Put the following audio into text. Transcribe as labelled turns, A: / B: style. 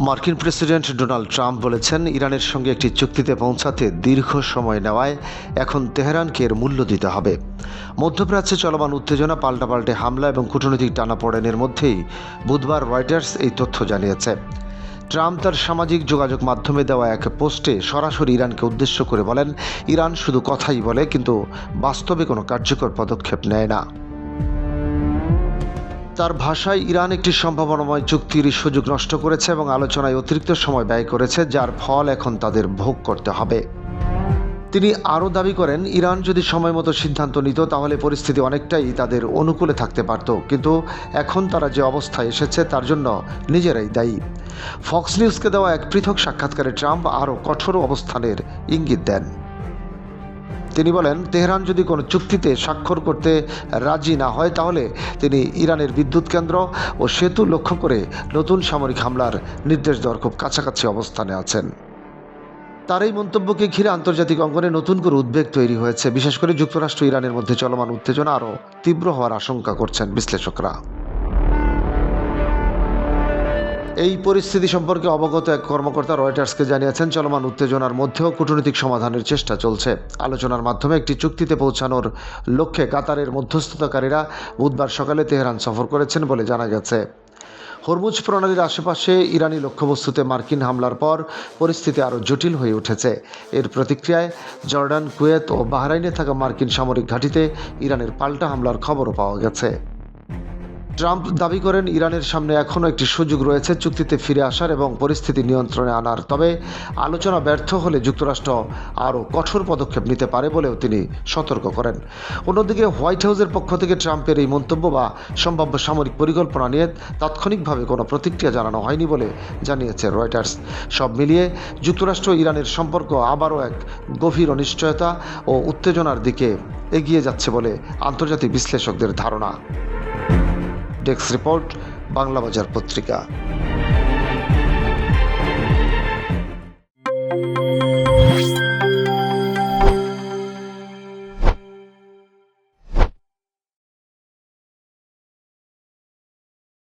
A: মার্কিন president Donald Trump বলেছেন, ইরানের সঙ্গে একটি চুক্তিতে পৌঁছাতে দীর্ঘ সময় নেওয়ায় এখন তেহরানকে এর মূল্য দিতে হবে। মধ্যপ্রাচ্যে চলমান উত্তেজনা, পাল্টাপাল্টে হামলা এবং কূটনৈতিক টানাপোড়েনের মধ্যেই বুধবার রয়টার্স এই তথ্য জানিয়েছে। ট্রাম্প তার সামাজিক যোগাযোগ মাধ্যমে দেওয়া এক পোস্টে সরাসরি ইরানকে উদ্দেশ্য করে বলেন, ইরান শুধু কথাই বলে কিন্তু বাস্তবে কোনো কার্যকর পদক্ষেপ নেয় না। তার ভাষায়, ইরান একটি সম্ভাবনাময় চুক্তির সুযোগ নষ্ট করেছে এবং আলোচনায় অতিরিক্ত সময় ব্যয় করেছে, যার ফল এখন তাদের ভোগ করতে হবে। তিনি আরও দাবি করেন, ইরান যদি সময়মতো সিদ্ধান্ত নিত তাহলে পরিস্থিতি অনেকটাই তাদের অনুকূলে থাকতে পারত, কিন্তু এখন তারা যে অবস্থায় এসেছে তার জন্য নিজেরাই দায়ী। ফক্স নিউজকে দেওয়া এক পৃথক সাক্ষাৎকারে ট্রাম্প আরও কঠোর অবস্থানের ইঙ্গিত দেন। তিনি বলেন, তেহরান যদি কোনো চুক্তিতে স্বাক্ষর করতে রাজি না হয় তাহলে তিনি ইরানের বিদ্যুৎ কেন্দ্র ও সেতু লক্ষ্য করে নতুন সামরিক হামলার নির্দেশ দেওয়ার খুব কাছাকাছি অবস্থানে আছেন। তার এই মন্তব্যকে ঘিরে আন্তর্জাতিক অঙ্গনে নতুন করে উদ্বেগ তৈরি হয়েছে। বিশেষ করে যুক্তরাষ্ট্র ইরানের মধ্যে চলমান উত্তেজনা আরও তীব্র হওয়ার আশঙ্কা করছেন বিশ্লেষকরা। এই পরিস্থিতি সম্পর্কে অবগত এক কর্মকর্তা রয়টার্সকে জানিয়েছেন, চলমান উত্তেজনার মধ্যেও কূটনৈতিক সমাধানের চেষ্টা চলছে। আলোচনার মাধ্যমে একটি চুক্তিতে পৌঁছানোর লক্ষ্যে কাতারের মধ্যস্থতাকারীরা বুধবার সকালে তেহরান সফর করেছেন বলে জানা গেছে। হরমুজ প্রণালীর আশেপাশে ইরানি লক্ষ্যবস্তুতে মার্কিন হামলার পর পরিস্থিতি আরও জটিল হয়ে উঠেছে। এর প্রতিক্রিয়ায় জর্ডান, কুয়েত ও বাহরাইনে থাকা মার্কিন সামরিক ঘাঁটিতে ইরানের পাল্টা হামলার খবরও পাওয়া গেছে। ট্রাম্প দাবি করেন, ইরানের সামনে এখনও একটি সুযোগ রয়েছে চুক্তিতে ফিরে আসার এবং পরিস্থিতি নিয়ন্ত্রণে আনার। তবে আলোচনা ব্যর্থ হলে যুক্তরাষ্ট্র আরও কঠোর পদক্ষেপ নিতে পারে বলেও তিনি সতর্ক করেন। অন্যদিকে হোয়াইট হাউসের পক্ষ থেকে ট্রাম্পের এই মন্তব্য বা সম্ভাব্য সামরিক পরিকল্পনা নিয়ে তাৎক্ষণিকভাবে কোনো প্রতিক্রিয়া জানানো হয়নি বলে জানিয়েছে রয়টার্স। সব মিলিয়ে যুক্তরাষ্ট্র ইরানের সম্পর্ক আবারও এক গভীর অনিশ্চয়তা ও উত্তেজনার দিকে এগিয়ে যাচ্ছে বলে আন্তর্জাতিক বিশ্লেষকদের ধারণা। ডেস্ক রিপোর্ট, বাংলা বাজার পত্রিকা।